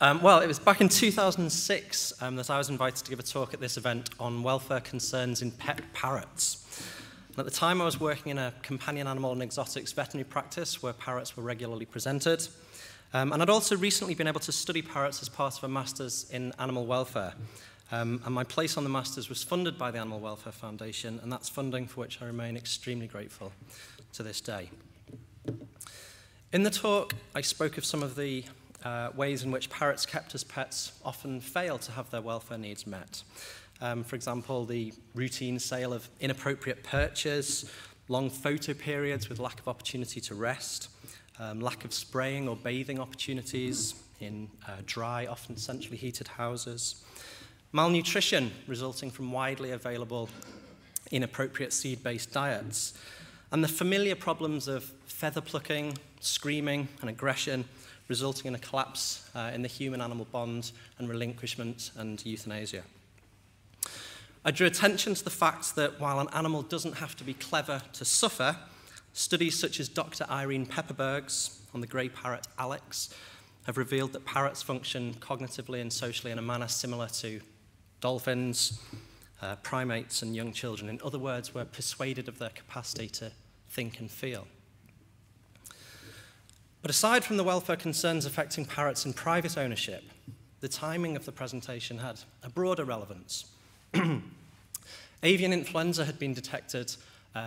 Well, it was back in 2006 that I was invited to give a talk at this event on welfare concerns in pet parrots. And at the time, I was working in a companion animal and exotics veterinary practice where parrots were regularly presented. And I'd also recently been able to study parrots as part of a master's in animal welfare. And my place on the master's was funded by the Animal Welfare Foundation, and that's funding for which I remain extremely grateful to this day. In the talk, I spoke of some of the ways in which parrots kept as pets often fail to have their welfare needs met. For example, the routine sale of inappropriate perches, long photo periods with lack of opportunity to rest, lack of spraying or bathing opportunities in dry, often centrally heated houses, malnutrition resulting from widely available inappropriate seed-based diets, and the familiar problems of feather plucking, screaming, and aggression resulting in a collapse in the human-animal bond and relinquishment and euthanasia. I drew attention to the fact that while an animal doesn't have to be clever to suffer, studies such as Dr. Irene Pepperberg's on the grey parrot Alex have revealed that parrots function cognitively and socially in a manner similar to dolphins, primates, and young children. In other words, we're persuaded of their capacity to think and feel. But aside from the welfare concerns affecting parrots in private ownership, the timing of the presentation had a broader relevance. Avian influenza had been detected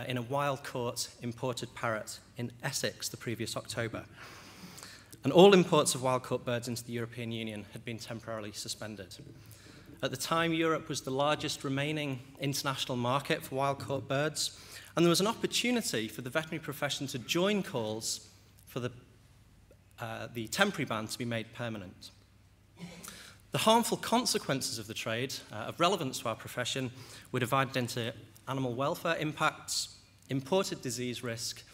in a wild-caught imported parrot in Essex the previous October. And all imports of wild-caught birds into the European Union had been temporarily suspended. At the time, Europe was the largest remaining international market for wild-caught birds, and there was an opportunity for the veterinary profession to join calls for the temporary ban to be made permanent. The harmful consequences of the trade, of relevance to our profession, were divided into animal welfare impacts, imported disease risk,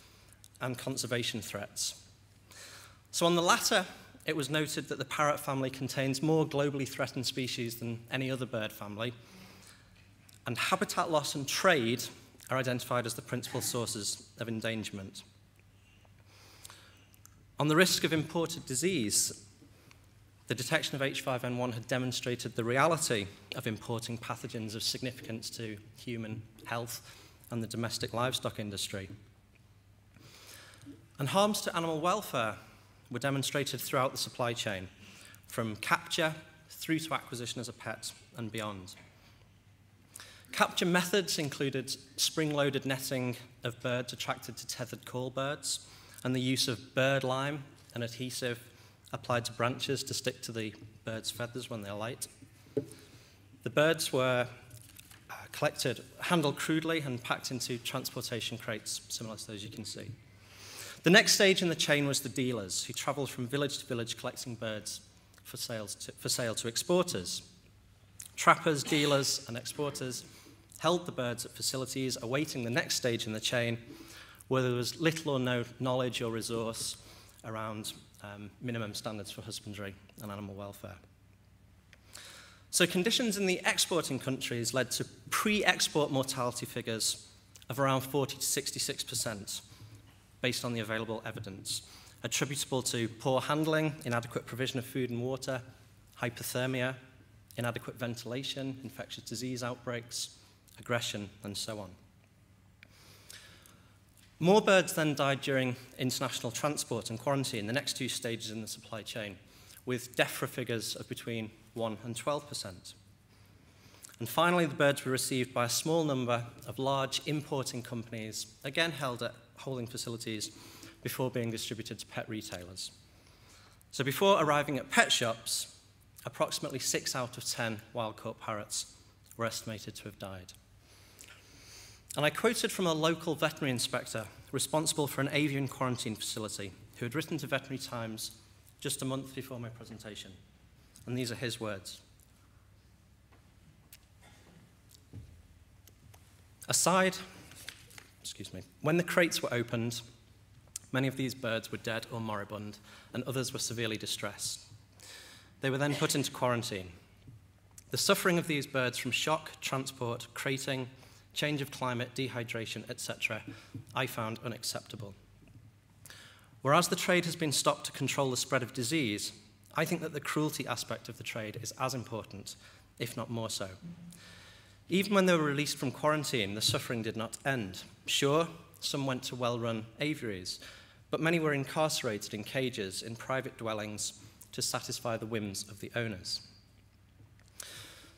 and conservation threats. So on the latter, it was noted that the parrot family contains more globally threatened species than any other bird family, and habitat loss and trade are identified as the principal sources of endangerment. On the risk of imported disease, the detection of H5N1 had demonstrated the reality of importing pathogens of significance to human health and the domestic livestock industry. And harms to animal welfare were demonstrated throughout the supply chain, from capture through to acquisition as a pet and beyond. Capture methods included spring-loaded netting of birds attracted to tethered call birds, and the use of bird lime, an adhesive applied to branches to stick to the bird's feathers when they're light. The birds were collected, handled crudely, and packed into transportation crates, similar to those you can see. The next stage in the chain was the dealers, who travelled from village to village collecting birds for sale to exporters. Trappers, dealers, and exporters held the birds at facilities awaiting the next stage in the chain, where there was little or no knowledge or resource around minimum standards for husbandry and animal welfare. So conditions in the exporting countries led to pre-export mortality figures of around 40 to 66%, based on the available evidence, attributable to poor handling, inadequate provision of food and water, hypothermia, inadequate ventilation, infectious disease outbreaks, aggression, and so on. More birds then died during international transport and quarantine, the next two stages in the supply chain, with DEFRA figures of between 1 and 12%. And finally, the birds were received by a small number of large importing companies, again held at holding facilities, before being distributed to pet retailers. So before arriving at pet shops, approximately 6 out of 10 wild-caught parrots were estimated to have died. And I quoted from a local veterinary inspector responsible for an avian quarantine facility who had written to Veterinary Times just a month before my presentation. And these are his words. When the crates were opened, many of these birds were dead or moribund, and others were severely distressed. They were then put into quarantine. The suffering of these birds from shock, transport, crating, change of climate, dehydration, etc., I found unacceptable. Whereas the trade has been stopped to control the spread of disease, I think that the cruelty aspect of the trade is as important, if not more so. Even when they were released from quarantine, the suffering did not end. Sure, some went to well-run aviaries, but many were incarcerated in cages in private dwellings to satisfy the whims of the owners.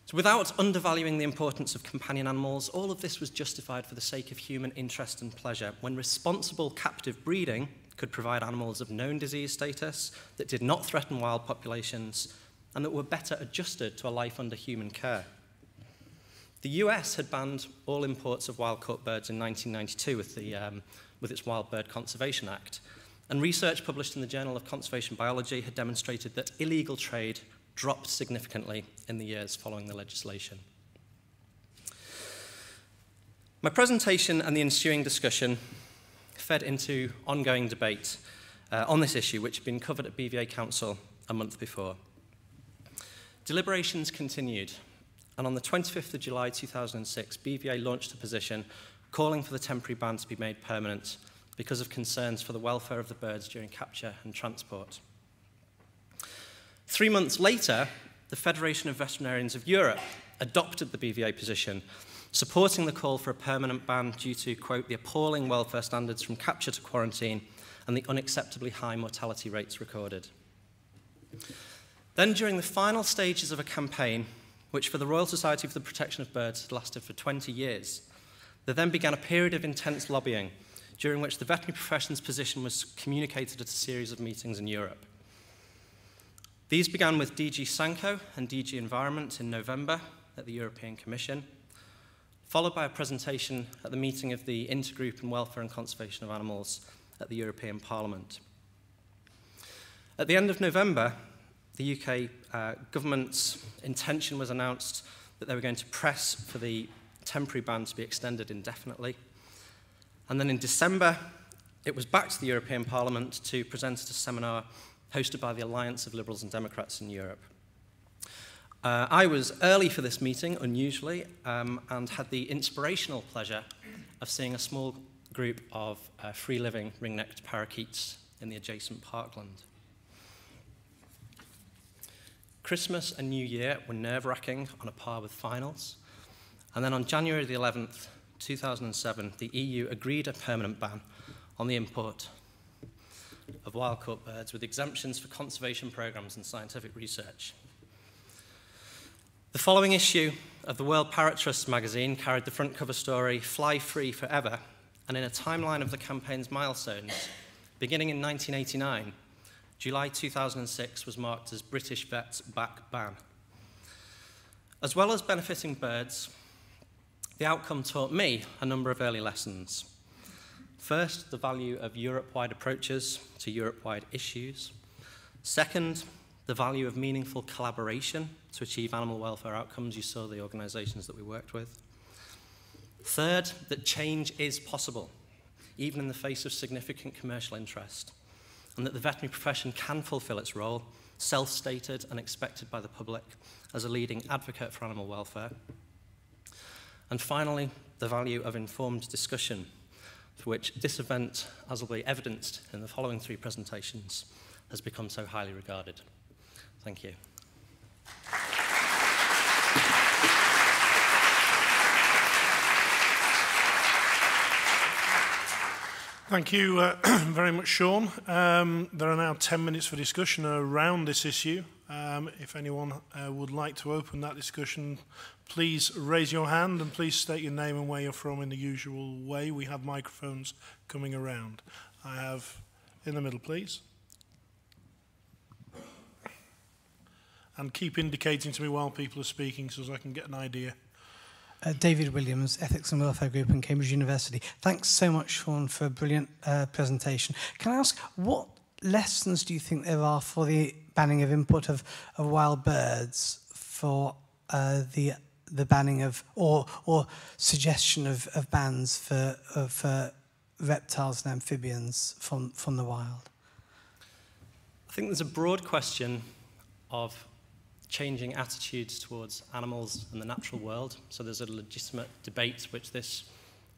So without undervaluing the importance of companion animals, all of this was justified for the sake of human interest and pleasure, when responsible captive breeding could provide animals of known disease status that did not threaten wild populations and that were better adjusted to a life under human care. The US had banned all imports of wild-caught birds in 1992 with its Wild Bird Conservation Act, and research published in the Journal of Conservation Biology had demonstrated that illegal trade dropped significantly in the years following the legislation. My presentation and the ensuing discussion fed into ongoing debate on this issue, which had been covered at BVA Council a month before. Deliberations continued, and on the 25th of July 2006, BVA launched a petition calling for the temporary ban to be made permanent because of concerns for the welfare of the birds during capture and transport. 3 months later, the Federation of Veterinarians of Europe adopted the BVA position, supporting the call for a permanent ban due to, quote, the appalling welfare standards from capture to quarantine and the unacceptably high mortality rates recorded. Then, during the final stages of a campaign, which for the Royal Society for the Protection of Birds had lasted for 20 years, there then began a period of intense lobbying, during which the veterinary profession's position was communicated at a series of meetings in Europe. These began with DG Sanko and DG Environment in November at the European Commission, followed by a presentation at the meeting of the Intergroup on Welfare and Conservation of Animals at the European Parliament. At the end of November, the UK government's intention was announced that they were going to press for the temporary ban to be extended indefinitely. And then in December, it was back to the European Parliament to present at a seminar hosted by the Alliance of Liberals and Democrats in Europe. I was early for this meeting, unusually, and had the inspirational pleasure of seeing a small group of free-living ring-necked parakeets in the adjacent parkland. Christmas and New Year were nerve-wracking on a par with finals, and then on January the 11th, 2007, the EU agreed a permanent ban on the import of wild-caught birds with exemptions for conservation programs and scientific research. The following issue of the World Parrot Trust magazine carried the front cover story, "Fly Free Forever," and in a timeline of the campaign's milestones, beginning in 1989, July 2006 was marked as British Vets Back Ban. As well as benefiting birds, the outcome taught me a number of early lessons. First, the value of Europe-wide approaches to Europe-wide issues. Second, the value of meaningful collaboration to achieve animal welfare outcomes. You saw the organisations that we worked with. Third, that change is possible, even in the face of significant commercial interest, and that the veterinary profession can fulfil its role, self-stated and expected by the public, as a leading advocate for animal welfare. And finally, the value of informed discussion, for which this event, as will be evidenced in the following 3 presentations, has become so highly regarded. Thank you. Thank you very much, Sean. There are now 10 minutes for discussion around this issue. If anyone would like to open that discussion, please raise your hand and please state your name and where you're from in the usual way. We have microphones coming around. I have in the middle, please. And keep indicating to me while people are speaking so as I can get an idea. David Williams, Ethics and Welfare Group in Cambridge University. Thanks so much, Sean, for a brilliant presentation. Can I ask, what lessons do you think there are for the banning of import of wild birds for the banning of, or suggestion of bans for reptiles and amphibians from the wild? I think there's a broad question of changing attitudes towards animals and the natural world. So there's a legitimate debate, which this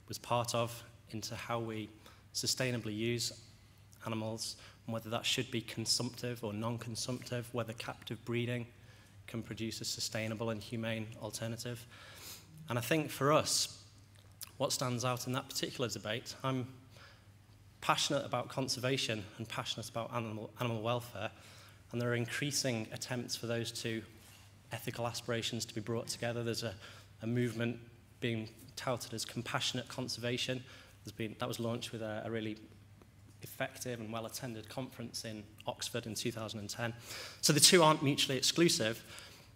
was part of, into how we sustainably use animals, and whether that should be consumptive or non-consumptive, whether captive breeding can produce a sustainable and humane alternative. And I think for us, what stands out in that particular debate, I'm passionate about conservation and passionate about animal welfare, and there are increasing attempts for those two ethical aspirations to be brought together. There's a movement being touted as compassionate conservation. That was launched with a really effective and well-attended conference in Oxford in 2010. So the two aren't mutually exclusive,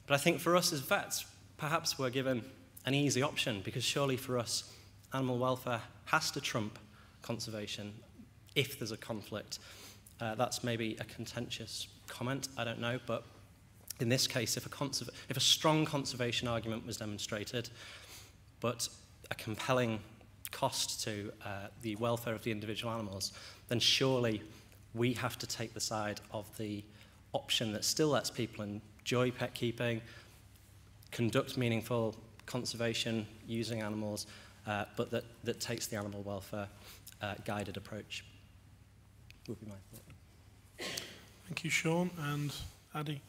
but I think for us as vets, perhaps we're given an easy option, because surely for us, animal welfare has to trump conservation if there's a conflict. That's maybe a contentious comment, I don't know, but in this case, if a strong conservation argument was demonstrated, but a compelling cost to the welfare of the individual animals, then surely we have to take the side of the option that still lets people enjoy pet keeping, conduct meaningful conservation using animals, but that takes the animal welfare guided approach. Would be my thought. Thank you, Sean. And Adi.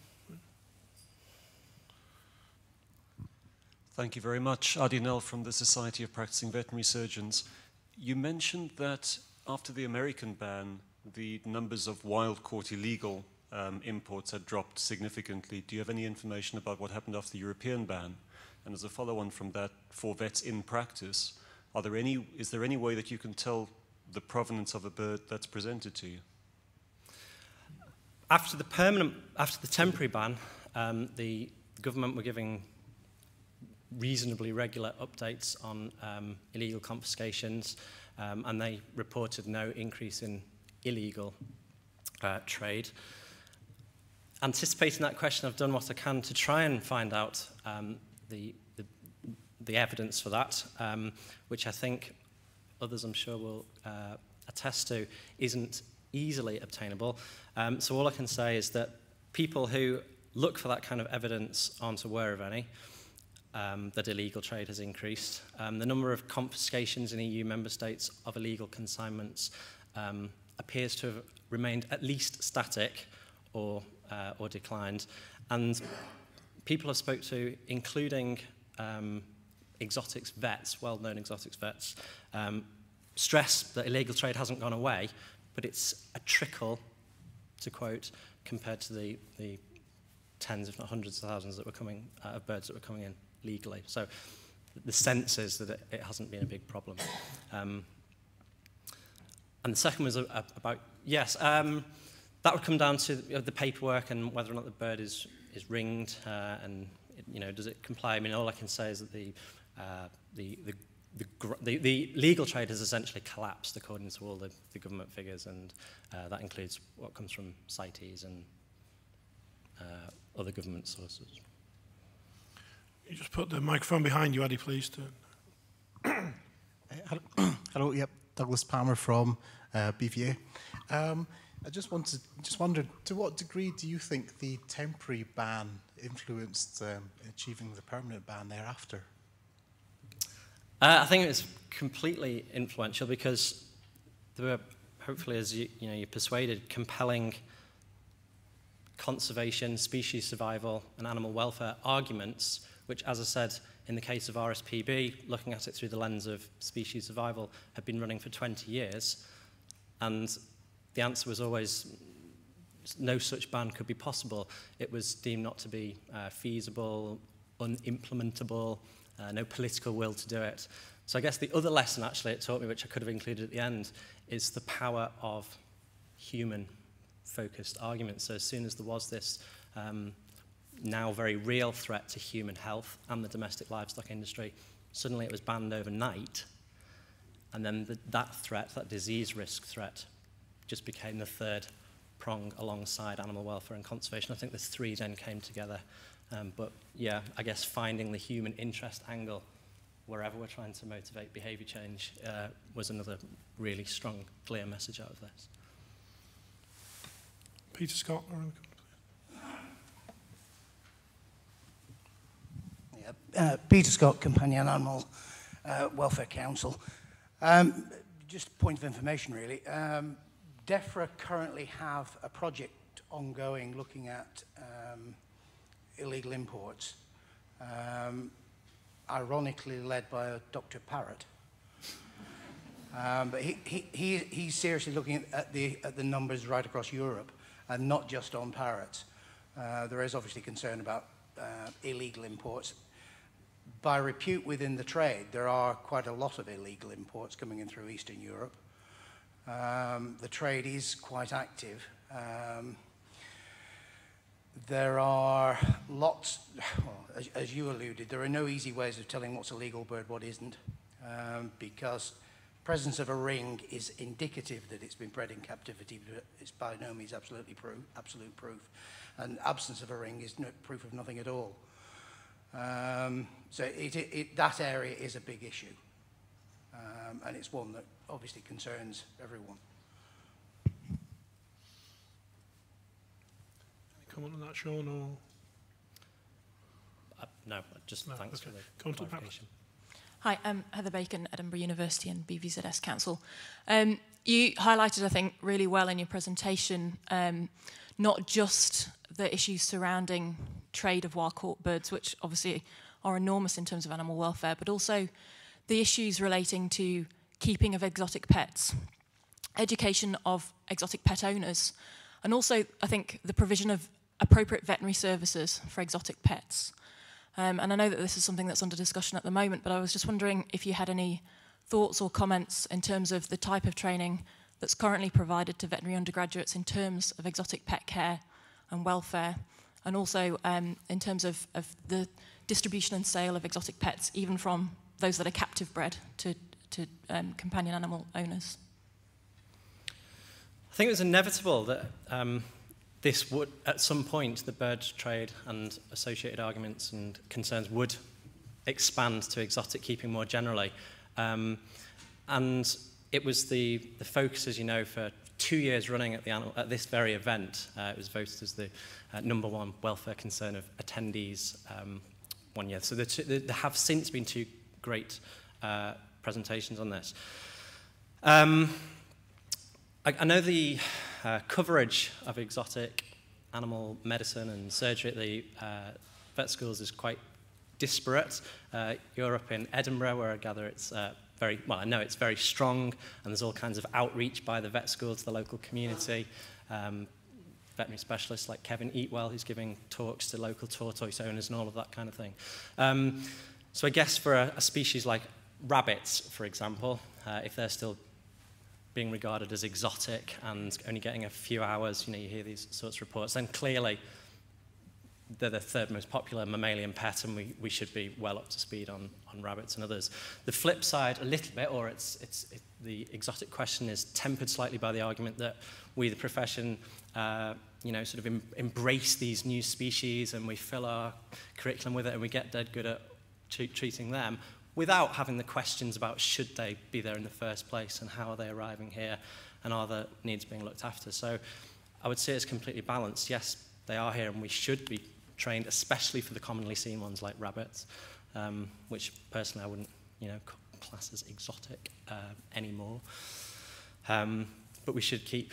Thank you very much. Adi Nell from the Society of Practicing Veterinary Surgeons. You mentioned that after the American ban, the numbers of wild-caught illegal imports had dropped significantly. Do you have any information about what happened after the European ban? And as a follow-on from that, for vets in practice, is there any way that you can tell the provenance of a bird that's presented to you? After the temporary ban, the government were giving reasonably regular updates on illegal confiscations, and they reported no increase in illegal trade. Anticipating that question, I've done what I can to try and find out the evidence for that, which I think others I'm sure will attest to isn't easily obtainable. So all I can say is that people who look for that kind of evidence aren't aware of any, that illegal trade has increased. The number of confiscations in EU member states of illegal consignments appears to have remained at least static or declined. And people I've spoke to, including exotics vets, well-known exotics vets, stress that illegal trade hasn't gone away, but it's a trickle, to quote, compared to the tens, if not hundreds of thousands that were coming of birds that were coming in legally. So the sense is that it hasn't been a big problem. And the second was about, yes, that would come down to the paperwork and whether or not the bird is ringed and does it comply. I mean, all I can say is that the legal trade has essentially collapsed according to all the government figures, and that includes what comes from CITES and other government sources. You just put the microphone behind you, Adi, please. Hello, yep, Douglas Palmer from BVA. I just wondered, to what degree do you think the temporary ban influenced achieving the permanent ban thereafter? I think it was completely influential because there were, hopefully, as you're persuaded, compelling conservation, species survival, and animal welfare arguments, which, as I said, in the case of RSPB, looking at it through the lens of species survival, had been running for 20 years. And the answer was always no such ban could be possible. It was deemed not to be feasible, unimplementable, no political will to do it. So I guess the other lesson, actually, it taught me, which I could have included at the end, is the power of human-focused arguments. So as soon as there was this now very real threat to human health and the domestic livestock industry, suddenly it was banned overnight. And then that threat, that disease risk threat, just became the third prong alongside animal welfare and conservation. I think the three then came together. But yeah, I guess finding the human interest angle wherever we're trying to motivate behaviour change was another really strong, clear message out of this. Peter Scott. Peter Scott, Companion Animal Welfare Council. Just a point of information, really. DEFRA currently have a project ongoing looking at illegal imports, ironically led by Dr. Parrott. But he's seriously looking at the numbers right across Europe and not just on parrots. There is obviously concern about illegal imports. By repute within the trade, there are quite a lot of illegal imports coming in through Eastern Europe. The trade is quite active. There are lots, well, as you alluded, there are no easy ways of telling what's a legal bird, what isn't, because presence of a ring is indicative that it's been bred in captivity, but it's by no means absolute proof. And absence of a ring is no proof of nothing at all. So that area is a big issue, and it's one that obviously concerns everyone. Any comment on that, Sean? Or? No, just thanks for the clarification. Hi, I'm Heather Bacon, Edinburgh University and BVZS Council. You highlighted, I think, really well in your presentation, not just the issues surrounding trade of wild-caught birds, which obviously are enormous in terms of animal welfare, but also the issues relating to keeping of exotic pets, education of exotic pet owners, and also, I think, the provision of appropriate veterinary services for exotic pets. And I know that this is something that's under discussion at the moment, but I was just wondering if you had any thoughts or comments in terms of the type of training that's currently provided to veterinary undergraduates in terms of exotic pet care and welfare, and also in terms of the distribution and sale of exotic pets, even from those that are captive bred to companion animal owners. I think it was inevitable that this would, at some point, the bird trade and associated arguments and concerns would expand to exotic keeping more generally. And it was the focus, as you know, for 2 years running at this very event. It was voted as the #1 welfare concern of attendees 1 year. So there have since been 2 great presentations on this. I know the coverage of exotic animal medicine and surgery at the vet schools is quite disparate. You're up in Edinburgh, where I gather it's I know it's very strong, and there's all kinds of outreach by the vet school to the local community. Veterinary specialists like Kevin Eatwell, who's giving talks to local tortoise owners and all of that kind of thing. So I guess for a species like rabbits, for example, if they're still being regarded as exotic and only getting a few hours, you hear these sorts of reports, then clearly they're the 3rd most popular mammalian pet, and we should be well up to speed on rabbits and others. The flip side, a little bit, or the exotic question is tempered slightly by the argument that we, the profession, sort of embrace these new species, and we fill our curriculum with it, and we get dead good at treating them, without having the questions about should they be there in the first place, and how are they arriving here, and are their needs being looked after. So I would say it's completely balanced. Yes, they are here, and we should be trained, especially for the commonly seen ones like rabbits, which personally I wouldn't, class as exotic anymore. But we should keep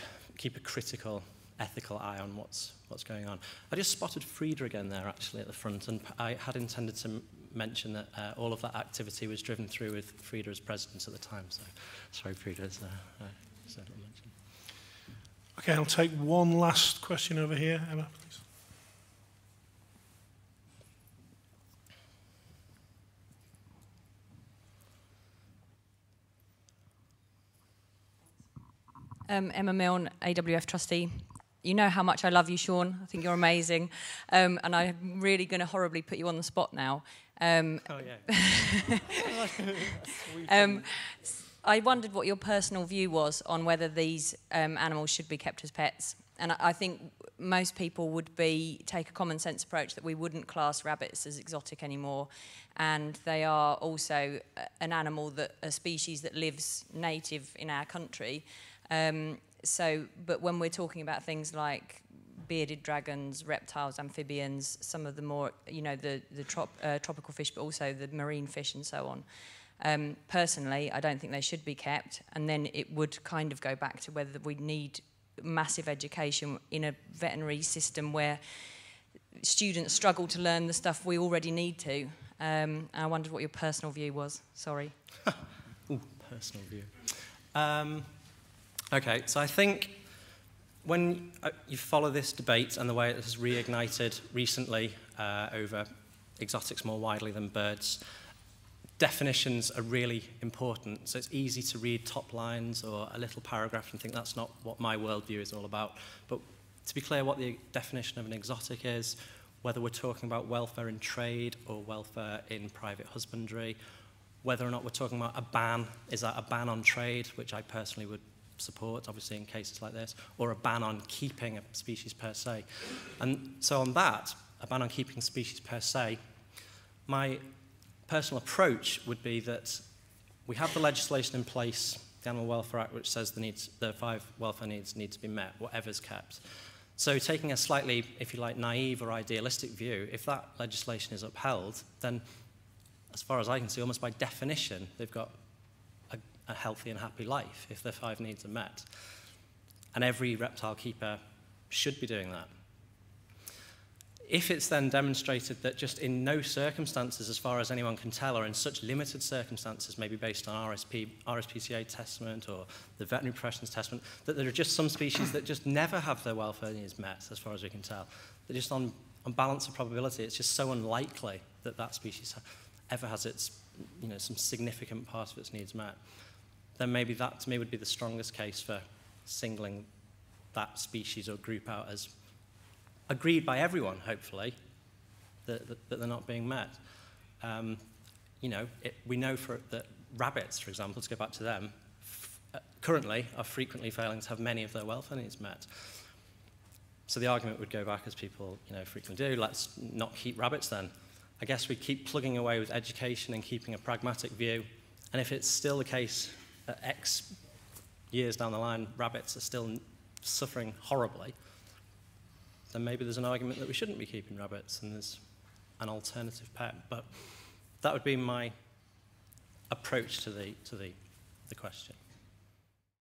a critical, ethical eye on what's going on. I just spotted Frida again there, actually, at the front, and I had intended to mention that all of that activity was driven through with Frida as president at the time. So, sorry, Frida, as certainly mentioned. Okay, I'll take one last question over here. Emma, please. Emma Milne, AWF trustee. You know how much I love you, Sean. I think you're amazing. And I'm really going to horribly put you on the spot now. Oh, yeah. I wondered what your personal view was on whether these animals should be kept as pets. And I think most people would take a common sense approach that we wouldn't class rabbits as exotic anymore. And they are also a species that lives native in our country. But when we're talking about things like bearded dragons, reptiles, amphibians, some of the more, the tropical fish, but also the marine fish and so on, Personally, I don't think they should be kept, and then it would kind of go back to whether we need massive education in a veterinary system where students struggle to learn the stuff we already need to. I wondered what your personal view was. Sorry. Ooh, personal view. Okay, so I think when you follow this debate and the way it has reignited recently over exotics more widely than birds, definitions are really important. So it's easy to read top lines or a little paragraph and think that's not what my worldview is all about. But to be clear what the definition of an exotic is, whether we're talking about welfare in trade or welfare in private husbandry, whether or not we're talking about a ban, is that a ban on trade, which I personally would support, obviously in cases like this, or a ban on keeping a species per se. And so on that, a ban on keeping species per se, my personal approach would be that we have the legislation in place, the Animal Welfare Act, which says the 5 welfare needs need to be met, whatever's kept. So taking a slightly, if you like, naive or idealistic view, if that legislation is upheld, then as far as I can see, almost by definition, they've got a healthy and happy life if their 5 needs are met. And every reptile keeper should be doing that. If it's then demonstrated that just in no circumstances, as far as anyone can tell, or in such limited circumstances, maybe based on RSPCA testament or the veterinary profession's testament, that there are just some species that just never have their welfare needs met, as far as we can tell. That just on balance of probability, it's just so unlikely that that species ever has its, some significant part of its needs met. Then maybe that, to me, would be the strongest case for singling that species or group out as agreed by everyone, hopefully, that they're not being met. We know that rabbits, for example, to go back to them, currently are frequently failing to have many of their welfare needs met. So the argument would go back, as people frequently do, let's not keep rabbits then. I guess we keep plugging away with education and keeping a pragmatic view, and if it's still the case that X years down the line, rabbits are still suffering horribly, then maybe there's an argument that we shouldn't be keeping rabbits and there's an alternative pet. But that would be my approach to the question.